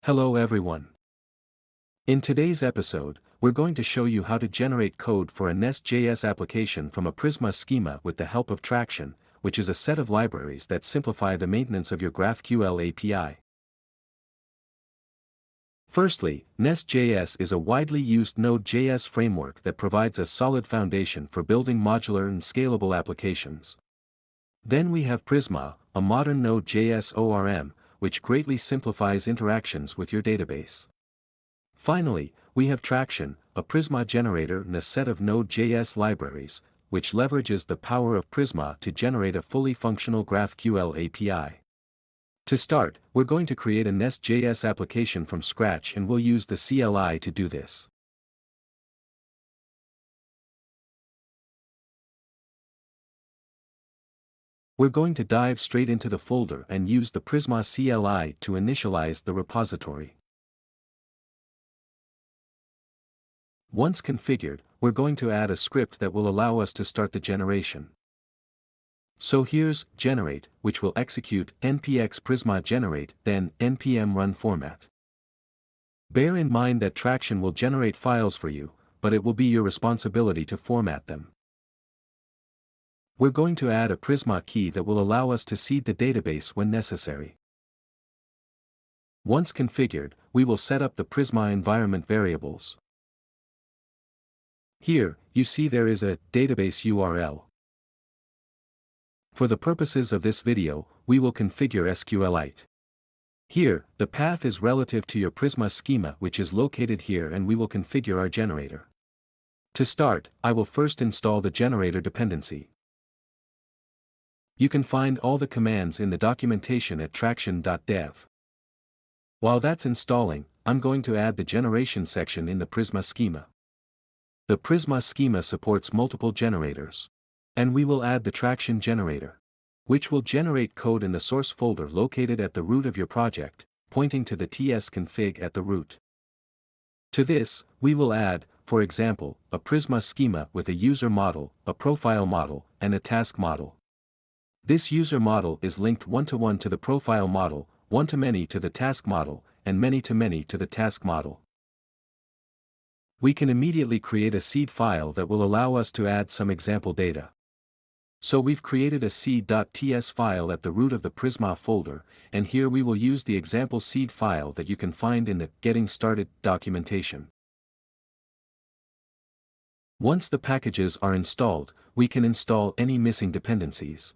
Hello everyone. In today's episode, we're going to show you how to generate code for a NestJS application from a Prisma schema with the help of Traxion, which is a set of libraries that simplify the maintenance of your GraphQL API. Firstly, NestJS is a widely used Node.js framework that provides a solid foundation for building modular and scalable applications. Then we have Prisma, a modern Node.js ORM, which greatly simplifies interactions with your database. Finally, we have Traxion, a Prisma generator and a set of Node.js libraries, which leverages the power of Prisma to generate a fully functional GraphQL API. To start, we're going to create a NestJS application from scratch and we'll use the CLI to do this. We're going to dive straight into the folder and use the Prisma CLI to initialize the repository. Once configured, we're going to add a script that will allow us to start the generation. So here's generate, which will execute npx prisma generate, then npm run format. Bear in mind that Traxion will generate files for you, but it will be your responsibility to format them. We're going to add a Prisma key that will allow us to seed the database when necessary. Once configured, we will set up the Prisma environment variables. Here, you see there is a database URL. For the purposes of this video, we will configure SQLite. Here, the path is relative to your Prisma schema which is located here, and we will configure our generator. To start, I will first install the generator dependency. You can find all the commands in the documentation at traxion.dev. While that's installing, I'm going to add the generation section in the Prisma schema. The Prisma schema supports multiple generators. And we will add the Traxion generator, which will generate code in the source folder located at the root of your project, pointing to the tsconfig at the root. To this, we will add, for example, a Prisma schema with a user model, a profile model, and a task model. This user model is linked one-to-one to the profile model, one-to-many to the task model, and many-to-many to the task model. We can immediately create a seed file that will allow us to add some example data. So we've created a seed.ts file at the root of the Prisma folder, and here we will use the example seed file that you can find in the Getting Started documentation. Once the packages are installed, we can install any missing dependencies.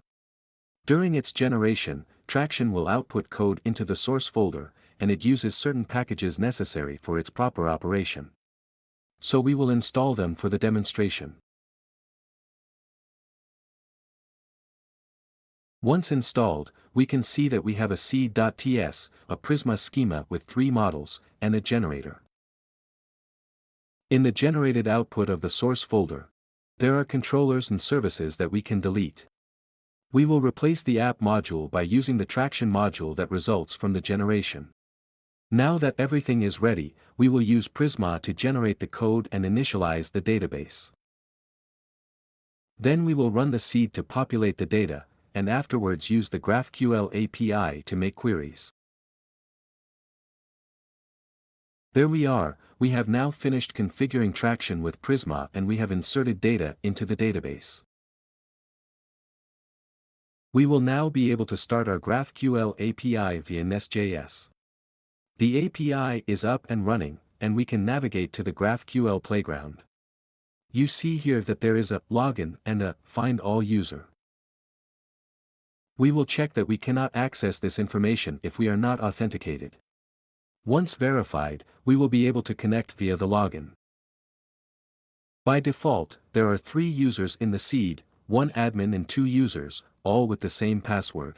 During its generation, Traxion will output code into the source folder, and it uses certain packages necessary for its proper operation. So we will install them for the demonstration. Once installed, we can see that we have a seed.ts, a Prisma schema with 3 models, and a generator. In the generated output of the source folder, there are controllers and services that we can delete. We will replace the app module by using the Traxion module that results from the generation. Now that everything is ready, we will use Prisma to generate the code and initialize the database. Then we will run the seed to populate the data, and afterwards use the GraphQL API to make queries. There we are, we have now finished configuring Traxion with Prisma and we have inserted data into the database. We will now be able to start our GraphQL API via NestJS. The API is up and running, and we can navigate to the GraphQL playground. You see here that there is a login and a find all user. We will check that we cannot access this information if we are not authenticated. Once verified, we will be able to connect via the login. By default, there are 3 users in the seed, 1 admin and 2 users, all with the same password.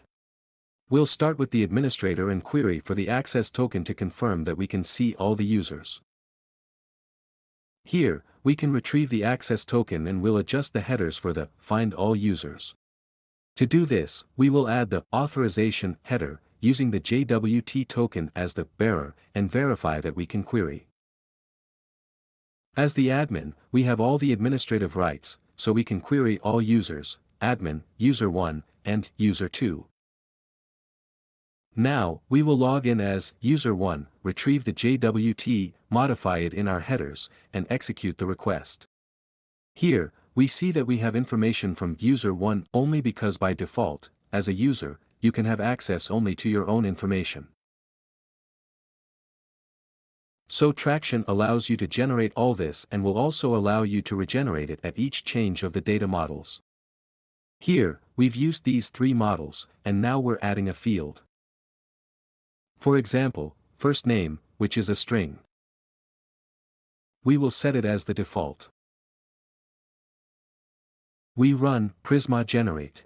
We'll start with the administrator and query for the access token to confirm that we can see all the users. Here, we can retrieve the access token and we'll adjust the headers for the find all users. To do this, we will add the authorization header, using the JWT token as the bearer, and verify that we can query. As the admin, we have all the administrative rights, so we can query all users, admin, user 1, and user 2. Now, we will log in as user1, retrieve the JWT, modify it in our headers, and execute the request. Here, we see that we have information from user1 only because by default, as a user, you can have access only to your own information. So Traxion allows you to generate all this and will also allow you to regenerate it at each change of the data models. Here, we've used these 3 models, and now we're adding a field. For example, first name, which is a string. We will set it as the default. We run Prisma generate.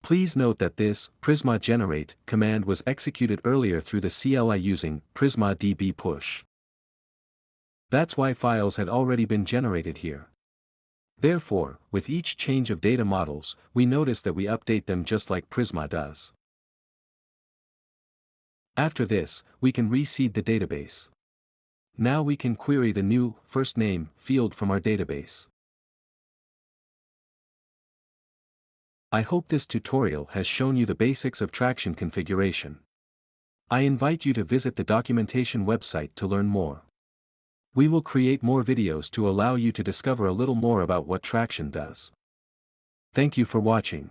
Please note that this Prisma generate command was executed earlier through the CLI using Prisma db push. That's why files had already been generated here. Therefore, with each change of data models, we notice that we update them just like Prisma does. After this, we can reseed the database. Now we can query the new first name field from our database. I hope this tutorial has shown you the basics of Traxion configuration. I invite you to visit the documentation website to learn more. We will create more videos to allow you to discover a little more about what Traxion does. Thank you for watching.